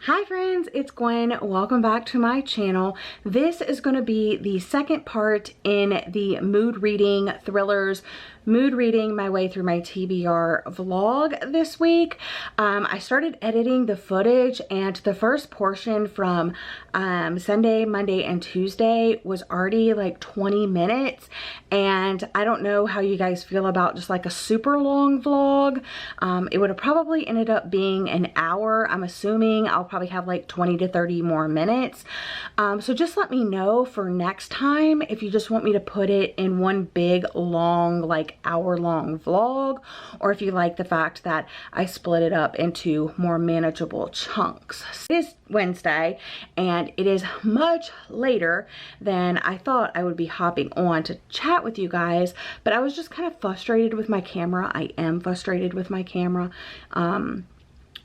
Hi friends, it's Gwen. Welcome back to my channel. This is going to be the second part in the mood reading thrillers, mood reading my way through my TBR vlog this week. I started editing the footage and the first portion from Sunday, Monday, and Tuesday was already like 20 minutes. And I don't know how you guys feel about just like a super long vlog. It would have probably ended up being an hour. I'm assuming I'll probably have like 20 to 30 more minutes. So just let me know for next time if you just want me to put it in one big long like hour-long vlog, or if you like the fact that I split it up into more manageable chunks. It is Wednesday and it is much later than I thought I would be hopping on to chat with you guys, but I was just kind of frustrated with my camera. I am frustrated with my camera.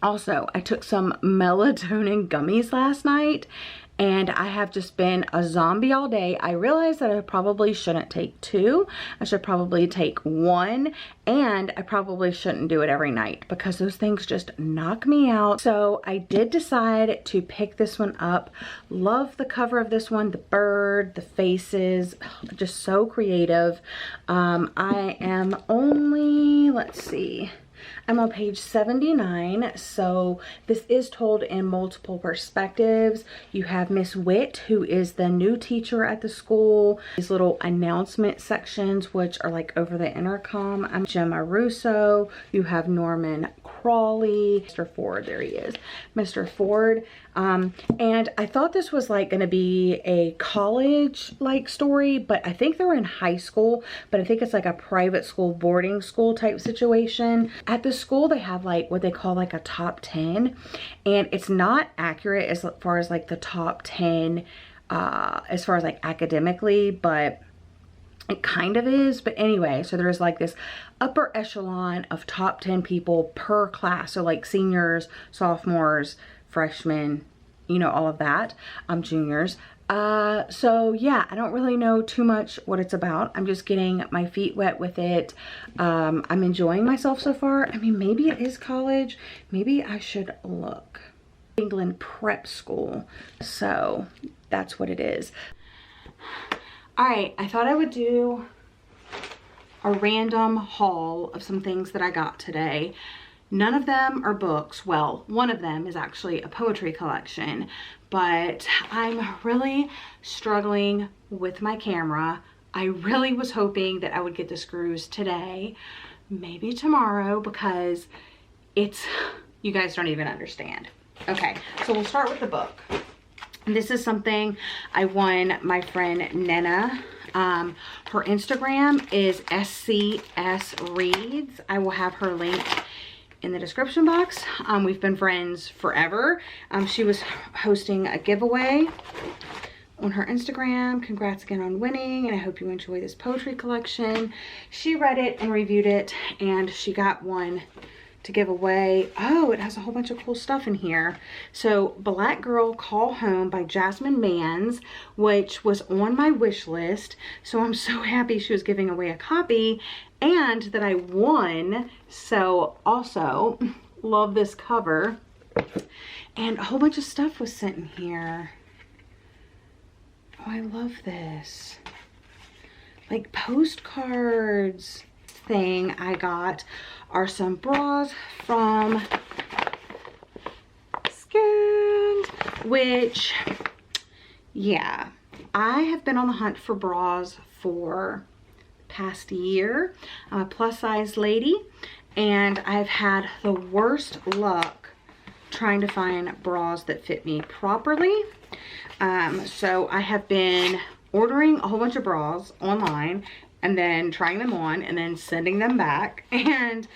Also, I took some melatonin gummies last night and I have just been a zombie all day. I realized that I probably shouldn't take two. I should probably take one, and I probably shouldn't do it every night because those things just knock me out. So I did decide to pick this one up. Love the cover of this one, the bird, the faces, just so creative. I am only, let's see, I'm on page 79, so this is told in multiple perspectives. You have Miss Witt, who is the new teacher at the school. These little announcement sections, which are like over the intercom. I'm Gemma Russo. You have Norman Crawley, Mr. Ford, there he is, Mr. Ford. And I thought this was like going to be a college like story, but I think they're in high school, but I think it's like a private school, boarding school type situation. At the school, they have like what they call like a top 10, and it's not accurate as far as like the top 10, as far as like academically, but it kind of is. But anyway, so there's like this upper echelon of top 10 people per class. So like seniors, sophomores, freshmen, you know, all of that, juniors. So yeah, I don't really know too much what it's about. I'm just getting my feet wet with it. I'm enjoying myself so far. I mean, maybe it is college. Maybe I should look. England prep school. So that's what it is. All right, I thought I would do a random haul of some things that I got today. None of them are books. Well, one of them is actually a poetry collection, but I'm really struggling with my camera. I really was hoping that I would get the screws today, maybe tomorrow, because it's, you guys don't even understand. Okay, so we'll start with the book. This is something I won my friend Nena. Her Instagram is SCSreads. I will have her link in the description box. We've been friends forever. She was hosting a giveaway on her Instagram. Congrats again on winning, and I hope you enjoy this poetry collection. She read it and reviewed it, and she got one to give away. Oh, it has a whole bunch of cool stuff in here. So Black Girl Call Home by Jasmine Mans, which was on my wish list. So I'm so happy she was giving away a copy and that I won. So also love this cover, and a whole bunch of stuff was sent in here. Oh, I love this. Like postcards. Thing I got are some bras from Scanned, which, yeah, I have been on the hunt for bras for the past year. I'm a plus size lady, and I've had the worst luck trying to find bras that fit me properly. So I have been ordering a whole bunch of bras online and then trying them on and then sending them back, and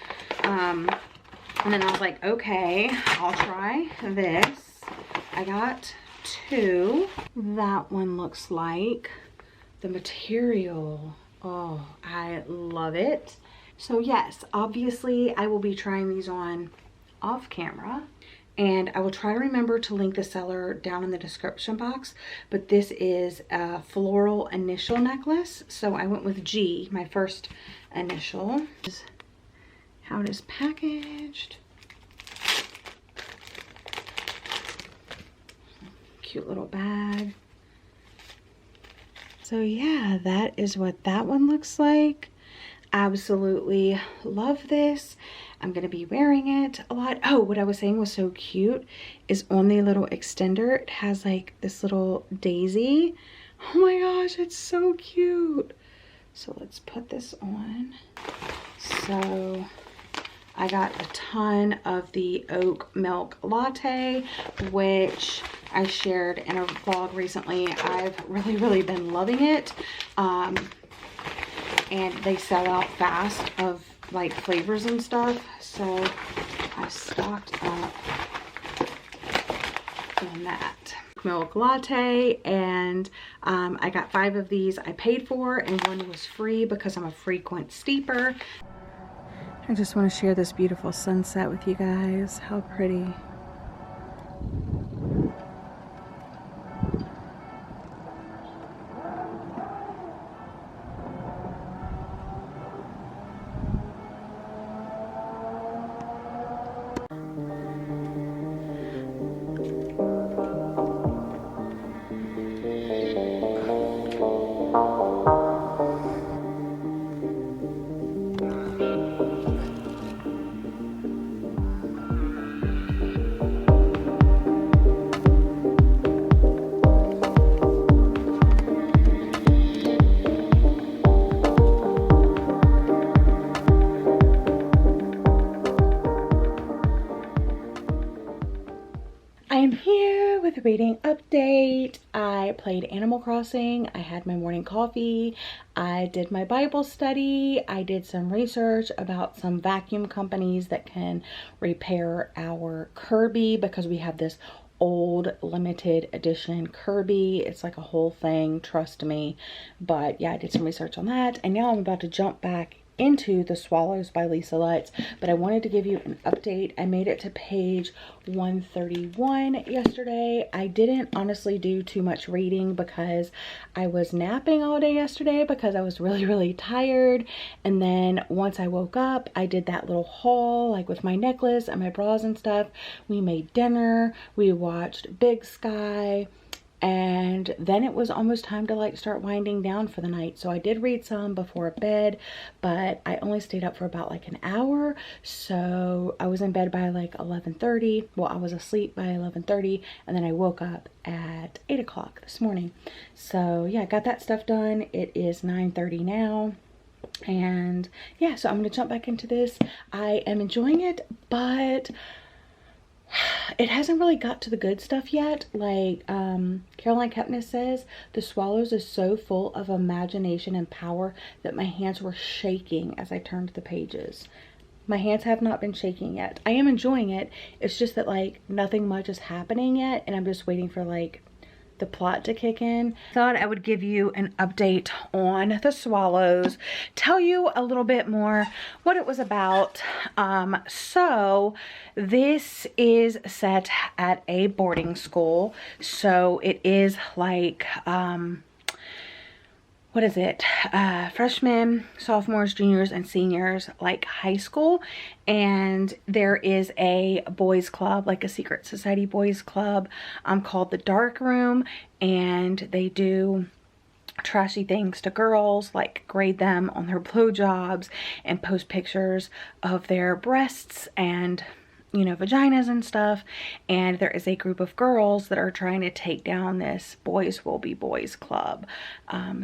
then I was like, okay, I'll try this. I got two. That one looks like the material. Oh, I love it. So yes, obviously I will be trying these on off camera, and I will try to remember to link the seller down in the description box. But this is a floral initial necklace, so I went with G, my first initial. This is how it is packaged. cute little bag. So yeah, that is what that one looks like. Absolutely love this. I'm gonna be wearing it a lot. Oh, what I was saying was so cute is on the little extender, it has like this little daisy. Oh my gosh, it's so cute. So let's put this on. So I got a ton of the oat milk latte, which I shared in a vlog recently. I've really been loving it. And they sell out fast of like flavors and stuff. So I stocked up on that milk latte, and I got 5 of these I paid for, and 1 was free because I'm a frequent steeper. I just want to share this beautiful sunset with you guys. How pretty. I'm here with a reading update. I played Animal Crossing. I had my morning coffee. I did my Bible study. I did some research about some vacuum companies that can repair our Kirby, because we have this old limited edition Kirby. It's like a whole thing, trust me. But yeah, I did some research on that, and now I'm about to jump back into The Swallows by Lisa Lutz, but I wanted to give you an update. I made it to page 131 yesterday. I didn't honestly do too much reading because I was napping all day yesterday because I was really tired. And then once I woke up, I did that little haul like with my necklace and my bras and stuff. We made dinner, we watched Big Sky, and then it was almost time to like start winding down for the night. So I did read some before bed, but I only stayed up for about like an hour. So I was in bed by like 11:30. Well, I was asleep by 11:30, and then I woke up at 8 o'clock this morning. So yeah, I got that stuff done. It is 9:30 now. And yeah, so I'm gonna jump back into this. I am enjoying it, but it hasn't really got to the good stuff yet. Like Caroline Kepnes says, The Swallows is so full of imagination and power that my hands were shaking as I turned the pages. My hands have not been shaking yet. I am enjoying it. It's just that like nothing much is happening yet, and I'm just waiting for like the plot to kick in. Thought I would give you an update on The Swallows, tell you a little bit more what it was about. So this is set at a boarding school, so it is like what is it, freshmen, sophomores, juniors, and seniors, like high school. And there is a boys club, like a secret society boys club, called the Dark Room, and they do trashy things to girls, like grade them on their blowjobs and post pictures of their breasts and, you know, vaginas and stuff. And there is a group of girls that are trying to take down this Boys Will Be Boys club.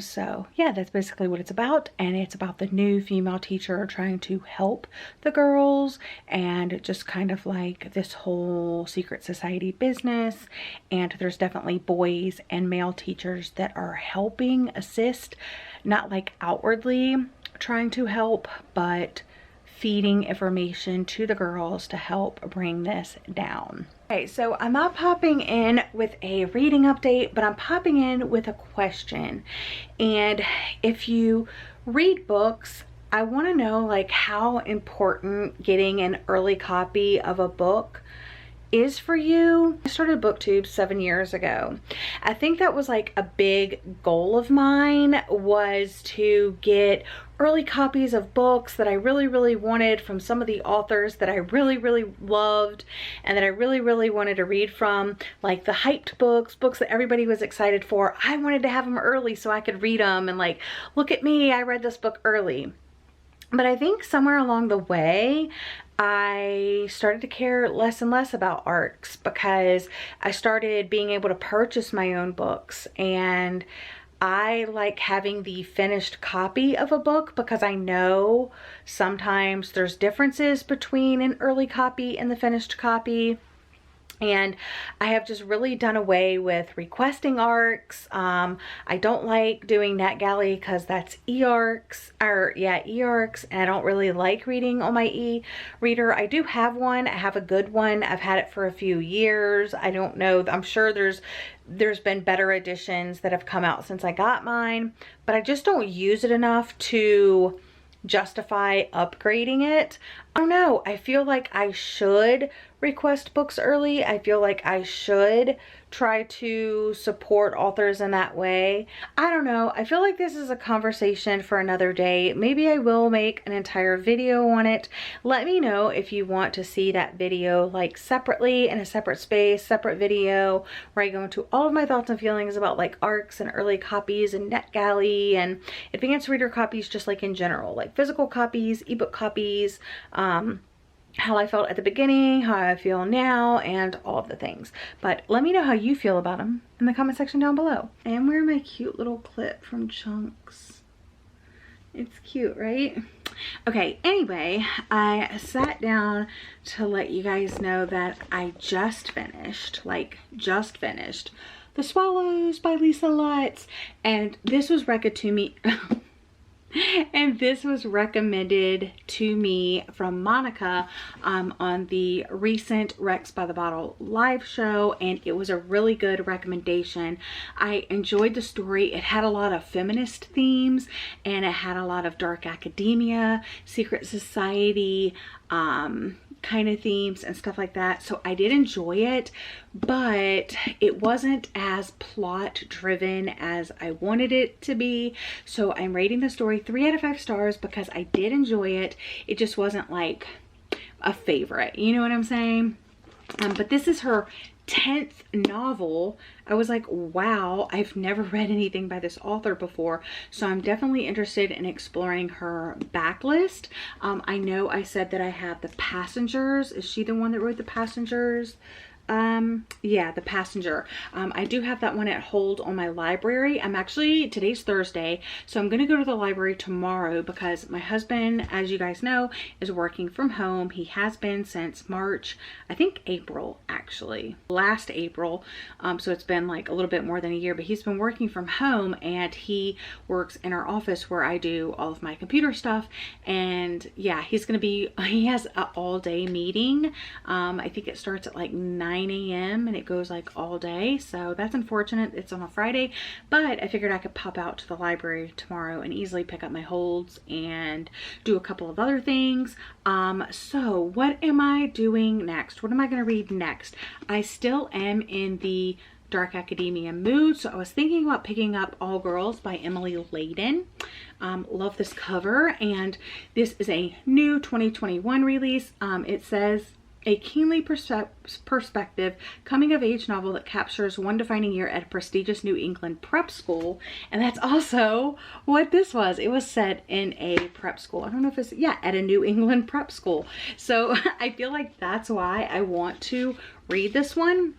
So yeah, that's basically what it's about. And it's about the new female teacher trying to help the girls, and just kind of like this whole secret society business. And there's definitely boys and male teachers that are helping assist, not like outwardly trying to help, but feeding information to the girls to help bring this down. Okay, so I'm not popping in with a reading update, but I'm popping in with a question. And if you read books, I want to know like how important getting an early copy of a book is for you. I started BookTube 7 years ago. I think that was like a big goal of mine, was to get early copies of books that I really wanted from some of the authors that I really loved and that I really wanted to read from, like the hyped books that everybody was excited for. I wanted to have them early so I could read them and like, look at me, I read this book early. But I think somewhere along the way, I started to care less and less about ARCs because I started being able to purchase my own books, and I like having the finished copy of a book because I know sometimes there's differences between an early copy and the finished copy. And I have just really done away with requesting ARCs. I don't like doing NetGalley because that's eARCs, eARCs, and I don't really like reading on my e-reader. I do have one. I have a good one. I've had it for a few years. I don't know. I'm sure there's been better editions that have come out since I got mine, but I just don't use it enough to justify upgrading it. I don't know. I feel like I should request books early. I feel like I should try to support authors in that way. I don't know. I feel like this is a conversation for another day. Maybe I will make an entire video on it. Let me know if you want to see that video like separately in a separate space, separate video where I go into all of my thoughts and feelings about like ARCs and early copies and NetGalley and advanced reader copies, just like in general, like physical copies, ebook copies, how I felt at the beginning, how I feel now, and all of the things. But let me know how you feel about them in the comment section down below. I am wearing my cute little clip from Chunks. It's cute, right? Okay, anyway, I sat down to let you guys know that I just finished, The Swallows by Lisa Lutz, and this was recommended to me and this was recommended to me from Monica on the recent Rex by the Bottle live show, and it was a really good recommendation. I enjoyed the story. It had a lot of feminist themes, and it had a lot of dark academia, secret society, kind of themes and stuff like that. So I did enjoy it, but it wasn't as plot driven as I wanted it to be. So I'm rating the story 3 out of 5 stars because I did enjoy it. It just wasn't like a favorite, you know what I'm saying? But this is her 10th novel. I was like, wow, I've never read anything by this author before, so I'm definitely interested in exploring her backlist. I know I said that I have The Passengers. Is she the one that wrote The Passengers? Yeah, The Passenger. I do have that one at hold on my library. Today's Thursday, so I'm gonna go to the library tomorrow because my husband, as you guys know, is working from home. He has been since March, I think April actually, last April. So it's been like a little bit more than a year, but he's been working from home, and he works in our office where I do all of my computer stuff. And yeah, he has an all-day meeting. I think it starts at like 9 a.m. and it goes like all day, so that's unfortunate. It's on a Friday, but I figured I could pop out to the library tomorrow and easily pick up my holds and do a couple of other things. So what am I doing next? What am I going to read next? I still am in the dark academia mood, so I was thinking about picking up All Girls by Emily Layden. Love this cover, and this is a new 2021 release. It says a keenly perspective coming-of-age novel that captures one defining year at a prestigious New England prep school. And that's also what this was. It was set in a prep school. I don't know if it's, yeah, at a New England prep school. So I feel like that's why I want to read this one.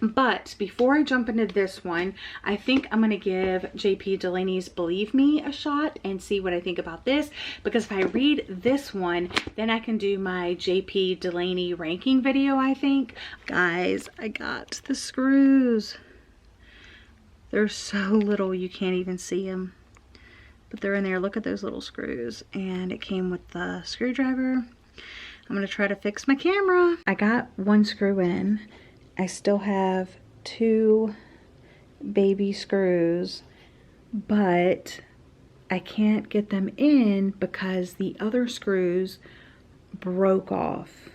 But before I jump into this one, I think I'm going to give J.P. Delaney's Believe Me a shot and see what I think about this. Because if I read this one, then I can do my J.P. Delaney ranking video, I think. Guys, I got the screws. They're so little you can't even see them. But they're in there. Look at those little screws. And it came with the screwdriver. I'm going to try to fix my camera. I got one screw in. I still have 2 baby screws, but I can't get them in because the other screws broke off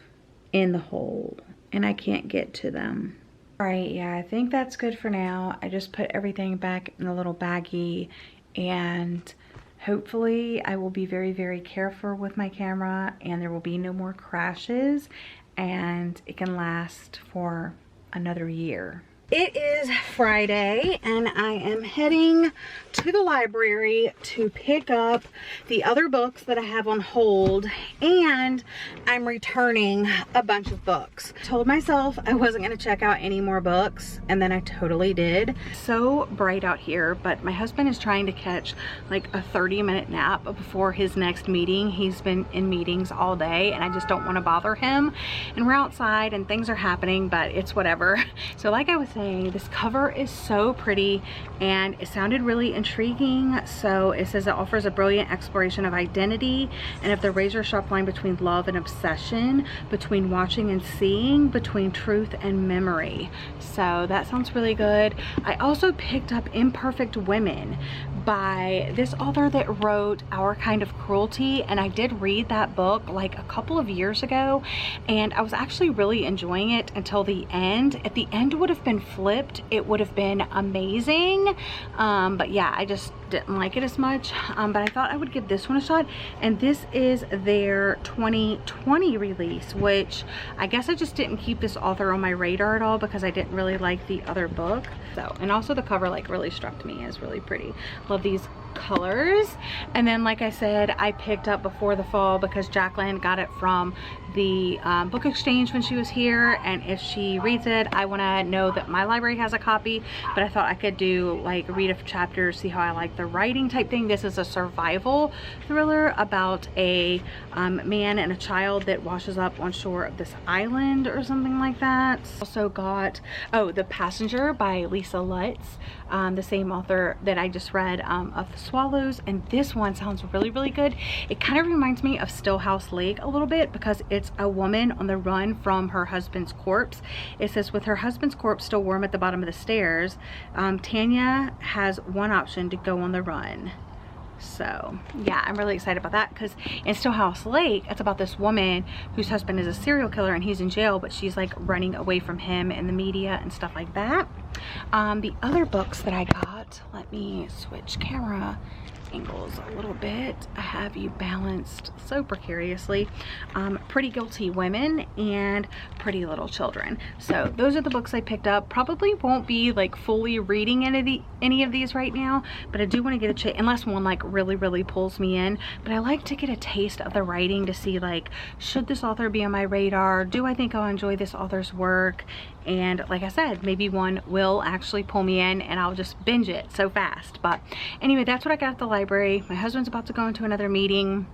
in the hole. and I can't get to them. All right, yeah, I think that's good for now. I just put everything back in a little baggie, and hopefully I will be very, very careful with my camera and there will be no more crashes and it can last for another year. It is Friday and I am heading to the library to pick up the other books that I have on hold, and I'm returning a bunch of books. I told myself I wasn't going to check out any more books, and then I totally did. So bright out here, but my husband is trying to catch like a 30-minute nap before his next meeting. He's been in meetings all day and I just don't want to bother him, and we're outside and things are happening, but it's whatever. So like I was saying, this cover is so pretty and it sounded really intriguing. So it says it offers a brilliant exploration of identity and of the razor sharp line between love and obsession, between watching and seeing, between truth and memory. So that sounds really good. I also picked up Imperfect Women by this author that wrote Our Kind of Cruelty, and I did read that book like a couple of years ago and I was actually really enjoying it until the end. At the end would have been flipped, it would have been amazing, but yeah, I just didn't like it as much, but I thought I would give this one a shot, and this is their 2020 release, which I guess I just didn't keep this author on my radar at all because I didn't really like the other book. So, and also the cover like really struck me as really pretty. Love these colors. And then like I said, I picked up Before the Fall because Jacqueline got it from the book exchange when she was here, and if she reads it I want to know that my library has a copy, but I thought I could do like read a chapter, see how I like the writing type thing. This is a survival thriller about a man and a child that washes up on shore of this island or something like that. Also got The Passenger by Lisa Lutz, the same author that I just read of The Swallows, and this one sounds really, really good. It kind of reminds me of Stillhouse Lake a little bit because it's a woman on the run from her husband's corpse. It says, with her husband's corpse still warm at the bottom of the stairs, Tanya has one option: to go on the run. So yeah, I'm really excited about that because in Stillhouse Lake, it's about this woman whose husband is a serial killer and he's in jail, but she's like running away from him in the media and stuff like that. The other books that I got, let me switch camera angles a little bit. I have you balanced so precariously. Pretty Guilty Women and Pretty Little Children. So those are the books I picked up. Probably won't be like fully reading any of these right now, but I do want to get a chance, unless one like really pulls me in. But I like to get a taste of the writing to see like, should this author be on my radar? Do I think I'll enjoy this author's work? And like I said, maybe one will actually pull me in and I'll just binge it so fast. But anyway, that's what I got at the library. My husband's about to go into another meeting.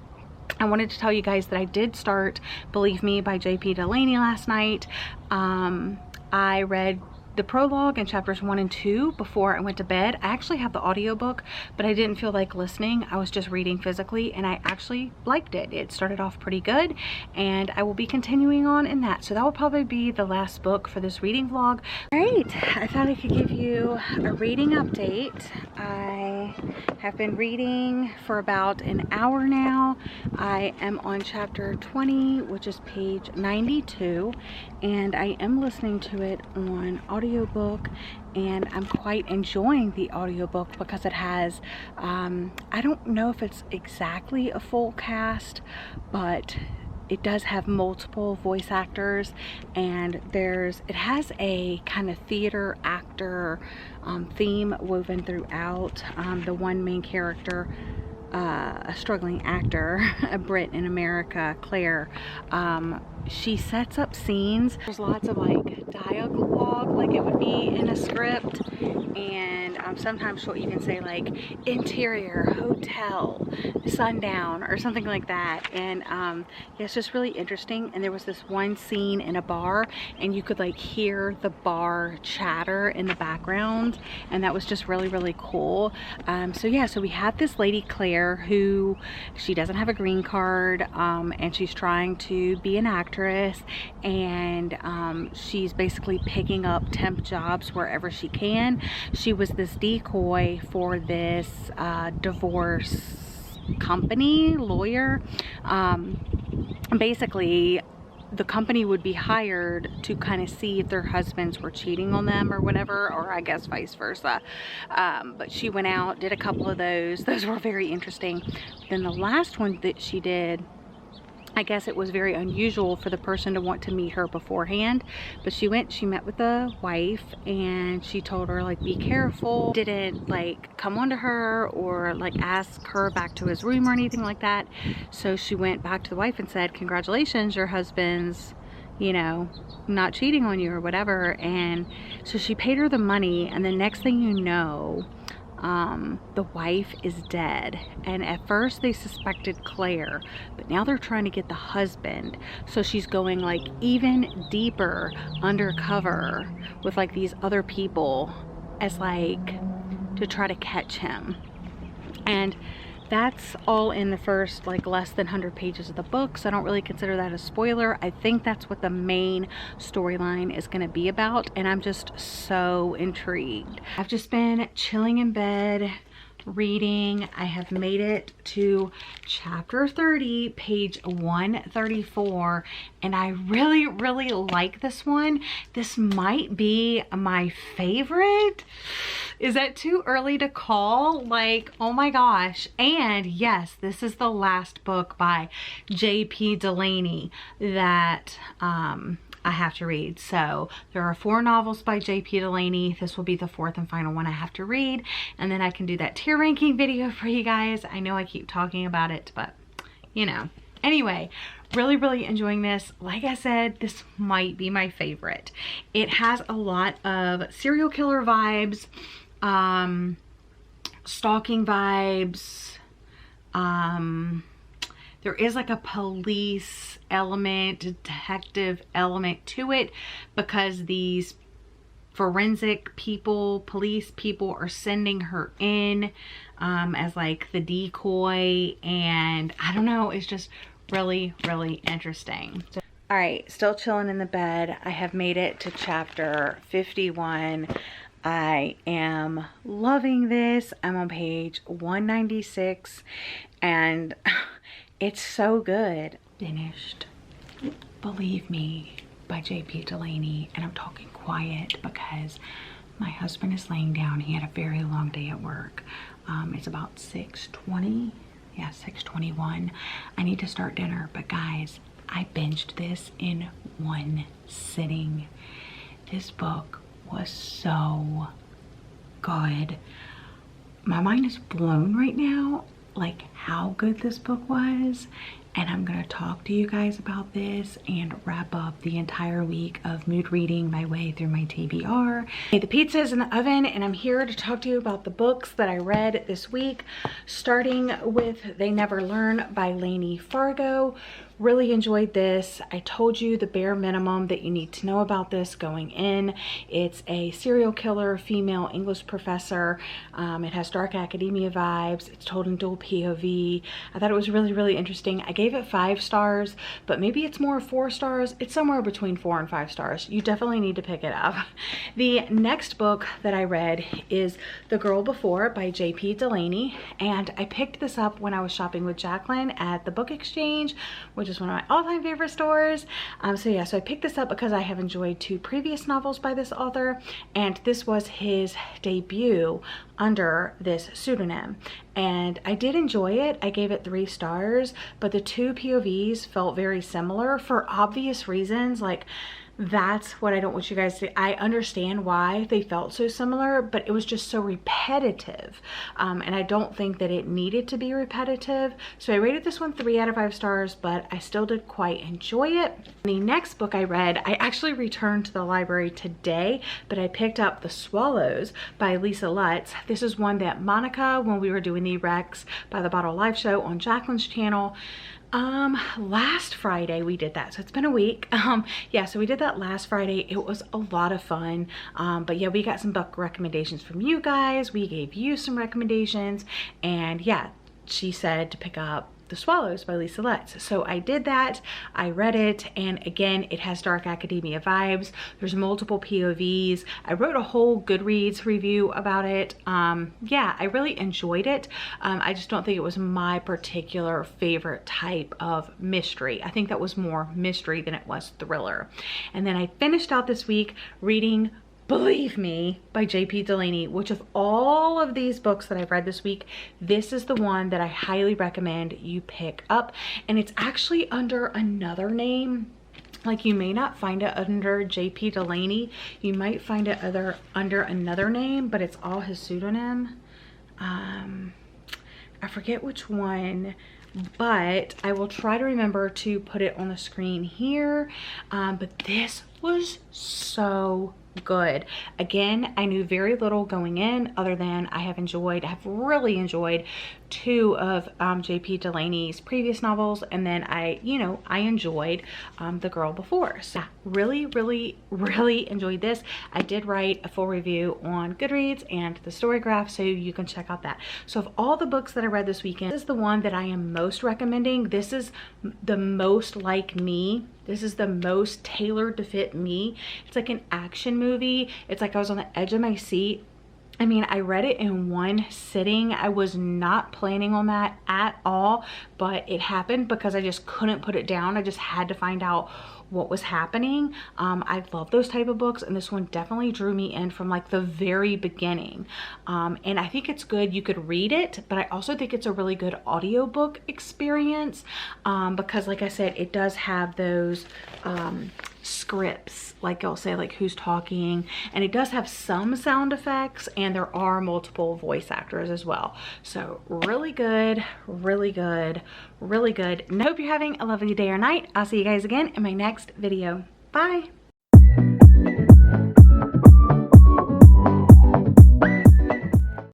I wanted to tell you guys that I did start Believe Me by J.P. Delaney last night. I read the prologue and chapters 1 and 2 before I went to bed. I actually have the audiobook, but I didn't feel like listening. I was just reading physically and I actually liked it. It started off pretty good and I will be continuing on in that. So that will probably be the last book for this reading vlog. All right, I thought I could give you a reading update. I have been reading for about an hour now. I am on chapter 20, which is page 92, and I am listening to it on audiobook, and I'm quite enjoying the audiobook because it has I don't know if it's exactly a full cast, but it does have multiple voice actors, and it has a kind of theater actor theme woven throughout. The one main character, a struggling actor, a Brit in America, Claire, she sets up scenes. There's lots of like dialogue like it would be in a script, and sometimes she'll even say like interior hotel sundown or something like that. And yeah, it's just really interesting. And there was this one scene in a bar and you could like hear the bar chatter in the background, and that was just really cool. So yeah, so we have this lady Claire who, she doesn't have a green card, and she's trying to be an actress, and she's basically picking up temp jobs wherever she can. She was this decoy for this divorce company lawyer. Basically the company would be hired to kind of see if their husbands were cheating on them or whatever, or I guess vice versa. But she went out, did a couple of those. Those were very interesting. Then the last one that she did, I guess it was very unusual for the person to want to meet her beforehand, but she met with the wife, and she told her, like, be careful. Didn't like come on to her or like ask her back to his room or anything like that. So she went back to the wife and said, congratulations, your husband's, you know, not cheating on you or whatever. And so she paid her the money, and the next thing you know, the wife is dead. And at first they suspected Claire, but now they're trying to get the husband. So she's going like even deeper undercover with like these other people as like to try to catch him. And that's all in the first like less than 100 pages of the book, so I don't really consider that a spoiler. I think that's what the main storyline is going to be about, and I'm just so intrigued. I've just been chilling in bed reading. I have made it to chapter 30, page 134, and I really like this one. This might be my favorite. Is that too early to call? Like, oh my gosh. And yes, this is the last book by J.P. Delaney that I have to read. So there are 4 novels by J.P. Delaney. This will be the 4th and final one I have to read, and then I can do that tier ranking video for you guys. I know I keep talking about it, but you know. Anyway, really enjoying this. Like I said, this might be my favorite. It has a lot of serial killer vibes, stalking vibes. There is like a police element, detective element to it, because these forensic people, police people, are sending her in as like the decoy, and I don't know, it's just really interesting. So, all right, still chilling in the bed. I have made it to chapter 51. I am loving this. I'm on page 196, and it's so good. Finished Believe Me by J.P. Delaney, and I'm talking quiet because my husband is laying down. He had a very long day at work. It's about 6:20. Yeah, 6:21. I need to start dinner, but guys, I binged this in one sitting. This book was so good. My mind is blown right now, like how good this book was, and I'm gonna talk to you guys about this and wrap up the entire week of mood reading my way through my TBR. Okay, the pizza is in the oven, and I'm here to talk to you about the books that I read this week, starting with They Never Learn by Lainey Fargo. Really enjoyed this. I told you the bare minimum that you need to know about this going in. It's a serial killer female English professor. It has dark academia vibes. It's told in dual POV. I thought it was really interesting. I gave it 5 stars, but maybe it's more 4 stars. It's somewhere between 4 and 5 stars. You definitely need to pick it up. The next book that I read is The Girl Before by J.P. Delaney, and I picked this up when I was shopping with Jacqueline at the Book Exchange, which is one of my all-time favorite stores. So I picked this up because I have enjoyed 2 previous novels by this author, and this was his debut under this pseudonym, and I did enjoy it. I gave it 3 stars, but the 2 POVs felt very similar for obvious reasons. Like, that's what I don't want you guys to. I understand why they felt so similar, but it was just so repetitive, and I don't think that it needed to be repetitive. So I rated this one 3 out of 5 stars, but I still did quite enjoy it. The next book I read, I actually returned to the library today, but I picked up The Swallows by Lisa Lutz. This is one that Monica, when we were doing the Rex by the Bottle live show on Jacqueline's channel, last Friday we did that, so it's been a week. Yeah, so we did that last Friday. It was a lot of fun, but yeah, we got some book recommendations from you guys. We gave you some recommendations, and yeah, she said to pick up The The Swallows by Lisa Letts. So I did that, I read it, and again, it has dark academia vibes. There's multiple POVs. I wrote a whole Goodreads review about it. Yeah, I really enjoyed it. I just don't think it was my particular favorite type of mystery. I think that was more mystery than it was thriller. And then I finished out this week reading Believe Me by J.P. Delaney, which of all of these books that I've read this week, this is the one that I highly recommend you pick up. And it's actually under another name. Like, you may not find it under J.P. Delaney. You might find it under another name, but it's all his pseudonym. I forget which one, but I will try to remember to put it on the screen here. But this was so good. Again, I knew very little going in other than I have really enjoyed two of J.P. Delaney's previous novels, and then I enjoyed The Girl Before. So yeah, really enjoyed this. I did write a full review on Goodreads and the Storygraph, so you can check out that. So of all the books that I read this weekend, this is the one that I am most recommending. This is the most like me. This is the most tailored to fit me. It's like an action movie. It's like I was on the edge of my seat. I mean, I read it in one sitting. I was not planning on that at all, but it happened because I just couldn't put it down. I just had to find out what was happening. I love those type of books, and this one definitely drew me in from like the very beginning. And I think it's good. You could read it, but I also think it's a really good audiobook experience because, like I said, it does have those scripts, like I'll say like who's talking, and it does have some sound effects, and there are multiple voice actors as well. So really good. And I hope you're having a lovely day or night. I'll see you guys again in my next video. Bye.